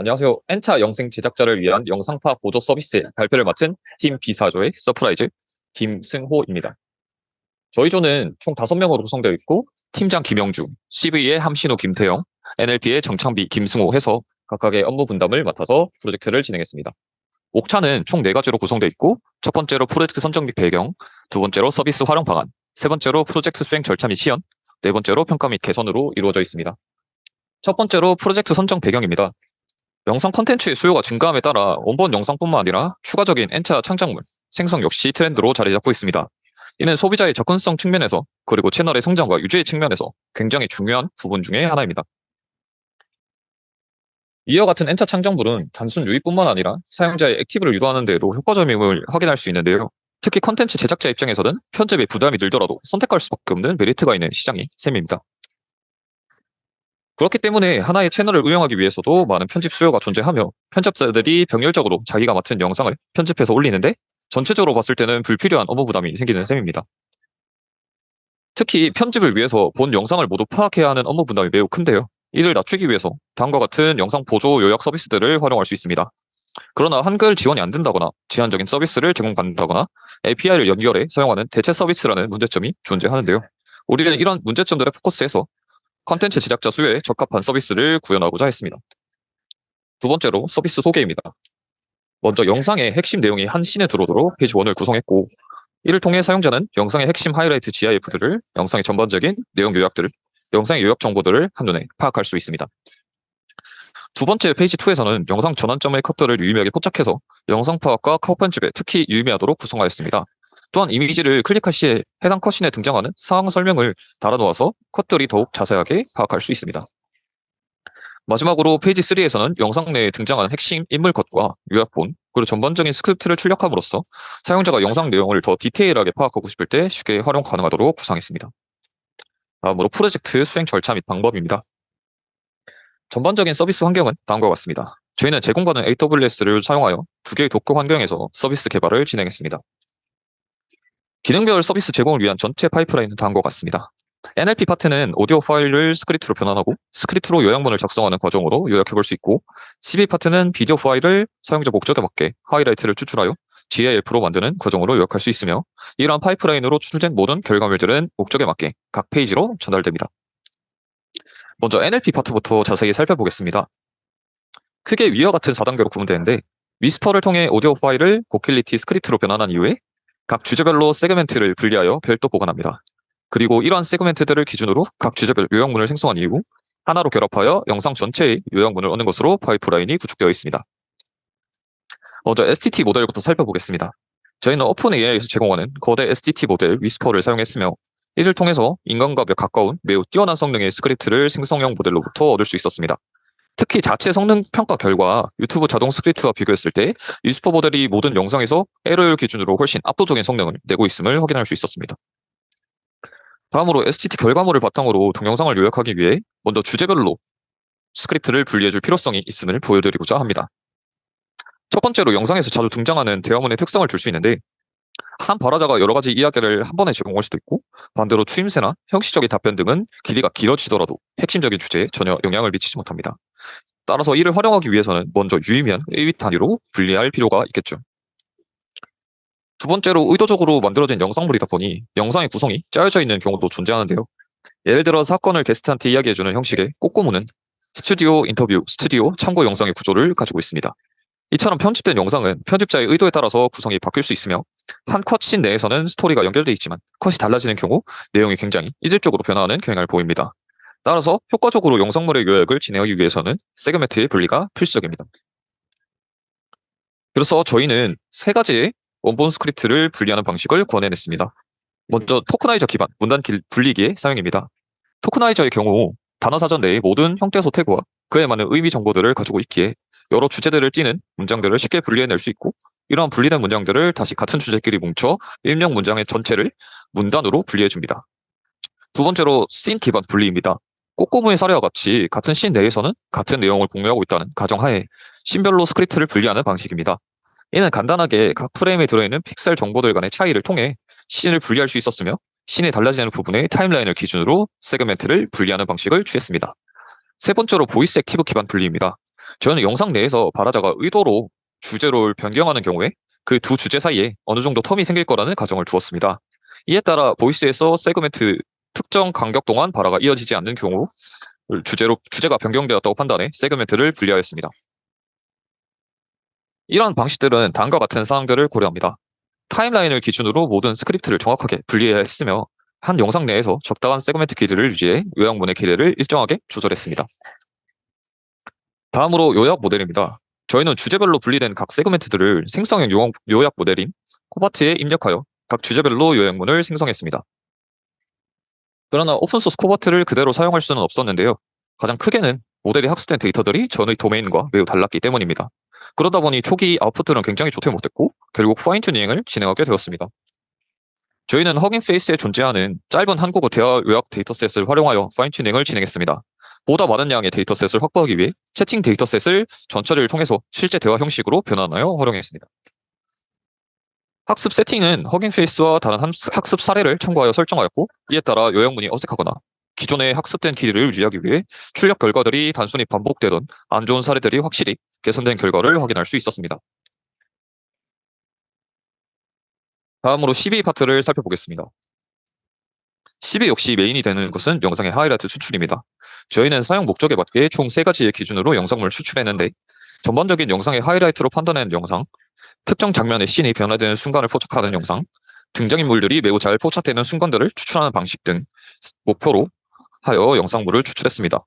안녕하세요. N차 영상 제작자를 위한 영상파 보조 서비스 발표를 맡은 팀 B사조의 서프라이즈 김승호입니다. 저희 조는 총 5명으로 구성되어 있고 팀장 김영주, CV의 함신호 김태영, NLP의 정창비 김승호 해서 각각의 업무 분담을 맡아서 프로젝트를 진행했습니다. 옥차는 총 4가지로 구성되어 있고 첫 번째로 프로젝트 선정 및 배경, 두 번째로 서비스 활용 방안, 세 번째로 프로젝트 수행 절차 및 시연, 네 번째로 평가 및 개선으로 이루어져 있습니다. 첫 번째로 프로젝트 선정 배경입니다. 영상 콘텐츠의 수요가 증가함에 따라 원본 영상뿐만 아니라 추가적인 N차 창작물, 생성 역시 트렌드로 자리 잡고 있습니다. 이는 소비자의 접근성 측면에서 그리고 채널의 성장과 유지의 측면에서 굉장히 중요한 부분 중에 하나입니다. 이와 같은 N차 창작물은 단순 유입뿐만 아니라 사용자의 액티브를 유도하는 데에도 효과적임을 확인할 수 있는데요. 특히 콘텐츠 제작자 입장에서는 편집의 부담이 늘더라도 선택할 수밖에 없는 메리트가 있는 시장이 셈입니다. 그렇기 때문에 하나의 채널을 운영하기 위해서도 많은 편집 수요가 존재하며 편집자들이 병렬적으로 자기가 맡은 영상을 편집해서 올리는데 전체적으로 봤을 때는 불필요한 업무 부담이 생기는 셈입니다. 특히 편집을 위해서 본 영상을 모두 파악해야 하는 업무 부담이 매우 큰데요. 이를 낮추기 위해서 다음과 같은 영상 보조 요약 서비스들을 활용할 수 있습니다. 그러나 한글 지원이 안 된다거나 제한적인 서비스를 제공받는다거나 API를 연결해 사용하는 대체 서비스라는 문제점이 존재하는데요. 우리는 이런 문제점들에 포커스해서 컨텐츠 제작자 수요에 적합한 서비스를 구현하고자 했습니다. 두 번째로 서비스 소개입니다. 먼저 영상의 핵심 내용이 한 씬에 들어오도록 페이지 1을 구성했고 이를 통해 사용자는 영상의 핵심 하이라이트 GIF들을, 영상의 전반적인 내용 요약들을, 영상의 요약 정보들을 한눈에 파악할 수 있습니다. 두 번째 페이지 2에서는 영상 전환점의 컷들을 유의미하게 포착해서 영상 파악과 컷 편집에 특히 유의미하도록 구성하였습니다. 또한 이미지를 클릭할 시에 해당 컷신에 등장하는 상황 설명을 달아놓아서 컷들이 더욱 자세하게 파악할 수 있습니다. 마지막으로 페이지 3에서는 영상 내에 등장하는 핵심 인물 컷과 요약본, 그리고 전반적인 스크립트를 출력함으로써 사용자가 영상 내용을 더 디테일하게 파악하고 싶을 때 쉽게 활용 가능하도록 구성했습니다. 다음으로 프로젝트 수행 절차 및 방법입니다. 전반적인 서비스 환경은 다음과 같습니다. 저희는 제공받은 AWS를 사용하여 2개의 도커 환경에서 서비스 개발을 진행했습니다. 기능별 서비스 제공을 위한 전체 파이프라인은 다음과 같습니다. NLP 파트는 오디오 파일을 스크립트로 변환하고 스크립트로 요약문을 작성하는 과정으로 요약해볼 수 있고, CV 파트는 비디오 파일을 사용자 목적에 맞게 하이라이트를 추출하여 GIF로 만드는 과정으로 요약할 수 있으며, 이러한 파이프라인으로 추출된 모든 결과물들은 목적에 맞게 각 페이지로 전달됩니다. 먼저 NLP 파트부터 자세히 살펴보겠습니다. 크게 위와 같은 4단계로 구분되는데, 위스퍼를 통해 오디오 파일을 고퀄리티 스크립트로 변환한 이후에 각 주제별로 세그멘트를 분리하여 별도 보관합니다. 그리고 이러한 세그멘트들을 기준으로 각 주제별 요약문을 생성한 이후 하나로 결합하여 영상 전체의 요약문을 얻는 것으로 파이프라인이 구축되어 있습니다. 먼저 STT 모델부터 살펴보겠습니다. 저희는 오픈AI에서 제공하는 거대 STT 모델 위스퍼를 사용했으며 이를 통해서 인간과 가까운 매우 뛰어난 성능의 스크립트를 생성형 모델로부터 얻을 수 있었습니다. 특히 자체 성능 평가 결과 유튜브 자동 스크립트와 비교했을 때 위스퍼 모델이 모든 영상에서 에러율 기준으로 훨씬 압도적인 성능을 내고 있음을 확인할 수 있었습니다. 다음으로 STT 결과물을 바탕으로 동영상을 요약하기 위해 먼저 주제별로 스크립트를 분리해줄 필요성이 있음을 보여드리고자 합니다. 첫 번째로 영상에서 자주 등장하는 대화문의 특성을 줄 수 있는데, 한 발화자가 여러 가지 이야기를 한 번에 제공할 수도 있고 반대로 추임새나 형식적인 답변 등은 길이가 길어지더라도 핵심적인 주제에 전혀 영향을 미치지 못합니다. 따라서 이를 활용하기 위해서는 먼저 유의미한 의윗 단위로 분리할 필요가 있겠죠. 두 번째로 의도적으로 만들어진 영상물이다 보니 영상의 구성이 짜여져 있는 경우도 존재하는데요. 예를 들어 사건을 게스트한테 이야기해주는 형식의 꼬꼬무는 스튜디오 인터뷰, 스튜디오 참고 영상의 구조를 가지고 있습니다. 이처럼 편집된 영상은 편집자의 의도에 따라서 구성이 바뀔 수 있으며 한 컷신 내에서는 스토리가 연결되어 있지만 컷이 달라지는 경우 내용이 굉장히 이질적으로 변화하는 경향을 보입니다. 따라서 효과적으로 영상물의 요약을 진행하기 위해서는 세그멘트의 분리가 필수적입니다. 그래서 저희는 3가지의 원본 스크립트를 분리하는 방식을 권해냈습니다. 먼저 토크나이저 기반 문단 분리기의 사용입니다. 토크나이저의 경우 단어 사전 내의 모든 형태소 태그와 그에 맞는 의미 정보들을 가지고 있기에 여러 주제들을 띠는 문장들을 쉽게 분리해낼 수 있고, 이러한 분리된 문장들을 다시 같은 주제끼리 뭉쳐 일명 문장의 전체를 문단으로 분리해줍니다. 두 번째로 씬 기반 분리입니다. 꼬꼬무의 사례와 같이 같은 씬 내에서는 같은 내용을 공유하고 있다는 가정하에 씬별로 스크립트를 분리하는 방식입니다. 이는 간단하게 각 프레임에 들어있는 픽셀 정보들 간의 차이를 통해 씬을 분리할 수 있었으며, 씬에 달라지는 부분의 타임라인을 기준으로 세그멘트를 분리하는 방식을 취했습니다. 세 번째로 보이스 액티브 기반 분리입니다. 저는 영상 내에서 바라자가 의도로 주제를 변경하는 경우에 그 두 주제 사이에 어느 정도 텀이 생길 거라는 가정을 두었습니다. 이에 따라 보이스에서 세그멘트 특정 간격 동안 발화가 이어지지 않는 경우 주제가 변경되었다고 판단해 세그멘트를 분리하였습니다. 이러한 방식들은 다음과 같은 사항들을 고려합니다. 타임라인을 기준으로 모든 스크립트를 정확하게 분리해야 했으며 한 영상 내에서 적당한 세그멘트 길이를 유지해 요약문의 길이를 일정하게 조절했습니다. 다음으로 요약 모델입니다. 저희는 주제별로 분리된 각 세그멘트들을 생성형 요약 모델인 코바트에 입력하여 각 주제별로 요약문을 생성했습니다. 그러나 오픈소스 코바트를 그대로 사용할 수는 없었는데요. 가장 크게는 모델이 학습된 데이터들이 전의 도메인과 매우 달랐기 때문입니다. 그러다 보니 초기 아웃풋들은 굉장히 좋지 못했고 결국 파인튜닝을 진행하게 되었습니다. 저희는 허깅 페이스에 존재하는 짧은 한국어 대화 요약 데이터셋을 활용하여 파인튜닝을 진행했습니다. 보다 많은 양의 데이터셋을 확보하기 위해 채팅 데이터셋을 전처리를 통해서 실제 대화 형식으로 변환하여 활용했습니다. 학습 세팅은 허깅 페이스와 다른 학습 사례를 참고하여 설정하였고 이에 따라 요약문이 어색하거나 기존에 학습된 길이를 유지하기 위해 출력 결과들이 단순히 반복되던 안 좋은 사례들이 확실히 개선된 결과를 확인할 수 있었습니다. 다음으로 12 파트를 살펴보겠습니다. 12 역시 메인이 되는 것은 영상의 하이라이트 추출입니다. 저희는 사용 목적에 맞게 총 3가지의 기준으로 영상물을 추출했는데 전반적인 영상의 하이라이트로 판단하는 영상, 특정 장면의 씬이 변화되는 순간을 포착하는 영상, 등장인물들이 매우 잘 포착되는 순간들을 추출하는 방식 등 목표로 하여 영상물을 추출했습니다.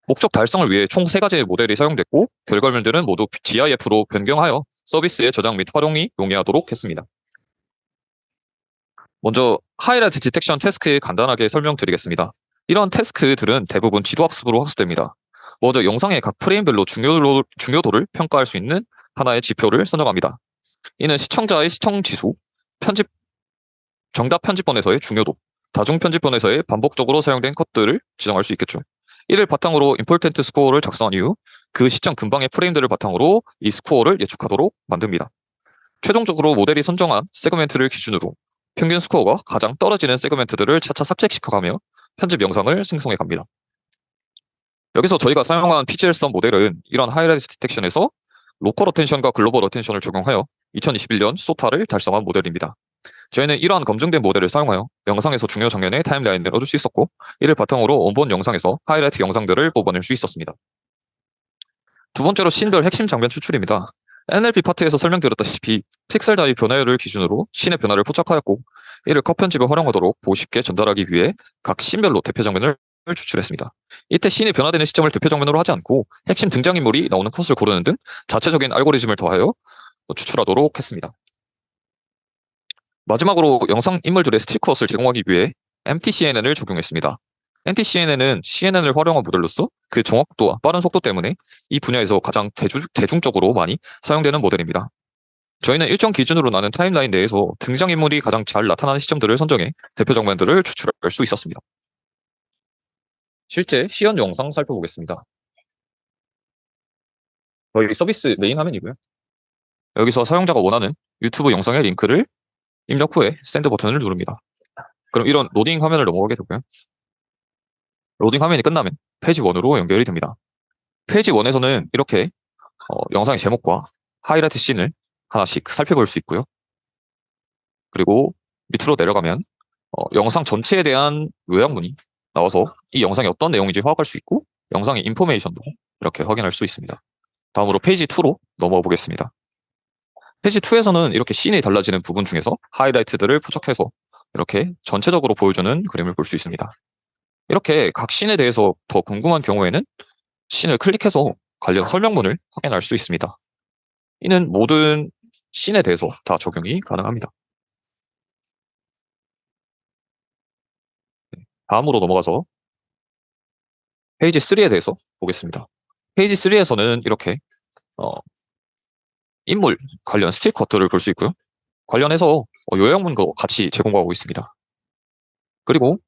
목적 달성을 위해 총 3가지의 모델이 사용됐고 결과물들은 모두 GIF로 변경하여 서비스의 저장 및 활용이 용이하도록 했습니다. 먼저 하이라이트 디텍션 태스크에 간단하게 설명드리겠습니다. 이런 태스크들은 대부분 지도학습으로 학습됩니다. 먼저 영상의 각 프레임별로 중요도를 평가할 수 있는 하나의 지표를 선정합니다. 이는 시청자의 시청 지수, 정답 편집본에서의 중요도, 다중 편집본에서의 반복적으로 사용된 컷들을 지정할 수 있겠죠. 이를 바탕으로 임포텐트 스코어를 작성한 이후 그 시점 근방의 프레임들을 바탕으로 이 스코어를 예측하도록 만듭니다. 최종적으로 모델이 선정한 세그멘트를 기준으로 평균 스코어가 가장 떨어지는 세그멘트들을 차차 삭제시켜가며 편집 영상을 생성해 갑니다. 여기서 저희가 사용한 PGL-썸 모델은 이런 하이라이트 디텍션에서 로컬 어텐션과 글로벌 어텐션을 적용하여 2021년 소타를 달성한 모델입니다. 저희는 이러한 검증된 모델을 사용하여 영상에서 중요 장면의 타임라인을 얻을 수 있었고 이를 바탕으로 원본 영상에서 하이라이트 영상들을 뽑아낼 수 있었습니다. 두 번째로 씬별 핵심 장면 추출입니다. NLP 파트에서 설명드렸다시피 픽셀 단위 변화율을 기준으로 씬의 변화를 포착하였고 이를 컷 편집에 활용하도록 쉽게 전달하기 위해 각 씬별로 대표 장면을 추출했습니다. 이때 씬이 변화되는 시점을 대표 장면으로 하지 않고 핵심 등장인물이 나오는 컷을 고르는 등 자체적인 알고리즘을 더하여 추출하도록 했습니다. 마지막으로 영상 인물들의 스틸컷을 제공하기 위해 MTCNN을 적용했습니다. MTCNN은 CNN을 활용한 모델로서 그 정확도와 빠른 속도 때문에 이 분야에서 가장 대중적으로 많이 사용되는 모델입니다. 저희는 일정 기준으로 나눈 타임라인 내에서 등장인물이 가장 잘 나타나는 시점들을 선정해 대표 장면들을 추출할 수 있었습니다. 실제 시연 영상 살펴보겠습니다. 저희 서비스 메인 화면이고요. 여기서 사용자가 원하는 유튜브 영상의 링크를 입력 후에 샌드 버튼을 누릅니다. 그럼 이런 로딩 화면을 넘어가게 되고요. 로딩 화면이 끝나면 페이지 1으로 연결이 됩니다. 페이지 1에서는 이렇게 영상의 제목과 하이라이트 씬을 하나씩 살펴볼 수 있고요. 그리고 밑으로 내려가면 영상 전체에 대한 요약문이 나와서 이 영상이 어떤 내용인지 파악할 수 있고 영상의 인포메이션도 이렇게 확인할 수 있습니다. 다음으로 페이지 2로 넘어가 보겠습니다. 페이지 2에서는 이렇게 씬이 달라지는 부분 중에서 하이라이트들을 포착해서 이렇게 전체적으로 보여주는 그림을 볼 수 있습니다. 이렇게 각 씬에 대해서 더 궁금한 경우에는 씬을 클릭해서 관련 설명문을 확인할 수 있습니다. 이는 모든 씬에 대해서 다 적용이 가능합니다. 다음으로 넘어가서 페이지 3에 대해서 보겠습니다. 페이지 3에서는 이렇게 인물 관련 스틸 컷들을 볼 수 있고요. 관련해서 요약문도 같이 제공하고 있습니다. 그리고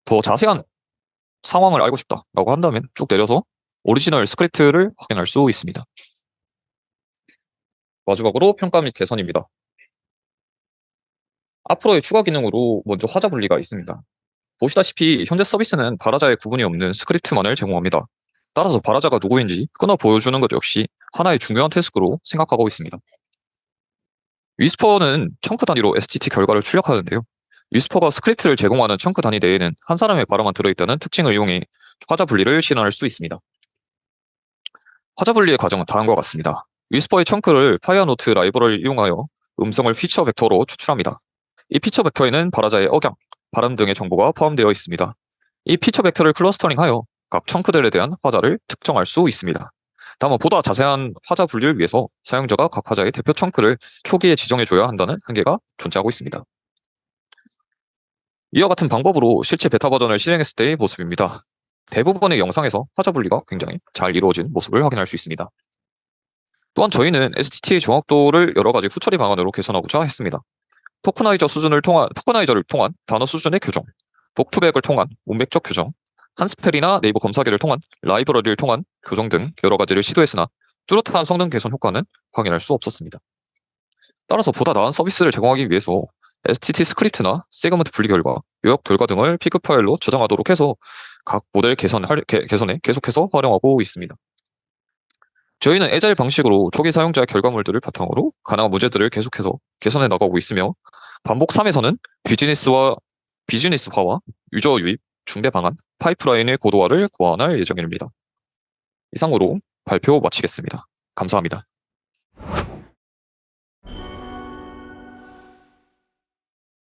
더 자세한 상황을 알고 싶다라고 한다면 쭉 내려서 오리지널 스크립트를 확인할 수 있습니다. 마지막으로 평가 및 개선입니다. 앞으로의 추가 기능으로 먼저 화자 분리가 있습니다. 보시다시피 현재 서비스는 발화자의 구분이 없는 스크립트만을 제공합니다. 따라서 발화자가 누구인지 끊어 보여주는 것 역시 하나의 중요한 태스크로 생각하고 있습니다. 위스퍼는 청크 단위로 STT 결과를 출력하는데요. 위스퍼가 스크립트를 제공하는 청크 단위 내에는 한 사람의 발화만 들어있다는 특징을 이용해 화자 분리를 실현할 수 있습니다. 화자 분리의 과정은 다음과 같습니다. 위스퍼의 청크를 파이어노트 라이브러리를 이용하여 음성을 피처 벡터로 추출합니다. 이 피처 벡터에는 발화자의 억양, 발음 등의 정보가 포함되어 있습니다. 이 피처 벡터를 클러스터링하여 각 청크들에 대한 화자를 특정할 수 있습니다. 다만 보다 자세한 화자 분리를 위해서 사용자가 각 화자의 대표 청크를 초기에 지정해줘야 한다는 한계가 존재하고 있습니다. 이와 같은 방법으로 실제 베타 버전을 실행했을 때의 모습입니다. 대부분의 영상에서 화자 분리가 굉장히 잘 이루어진 모습을 확인할 수 있습니다. 또한 저희는 STT의 정확도를 여러 가지 후처리 방안으로 개선하고자 했습니다. 토커나이저를 통한 단어 수준의 교정, 독투백을 통한 문맥적 교정, 한스펠이나 네이버 검사기를 통한 라이브러리를 통한 교정 등 여러 가지를 시도했으나 뚜렷한 성능 개선 효과는 확인할 수 없었습니다. 따라서 보다 나은 서비스를 제공하기 위해서 STT 스크립트나 세그먼트 분리 결과, 요약 결과 등을 피그 파일로 저장하도록 해서 각 모델 개선에 계속해서 활용하고 있습니다. 저희는 애자일 방식으로 초기 사용자의 결과물들을 바탕으로 가능한 문제들을 계속해서 개선해 나가고 있으며 반복 3에서는 비즈니스화와 유저 유입, 중대 방안, 파이프라인의 고도화를 고안할 예정입니다. 이상으로 발표 마치겠습니다. 감사합니다.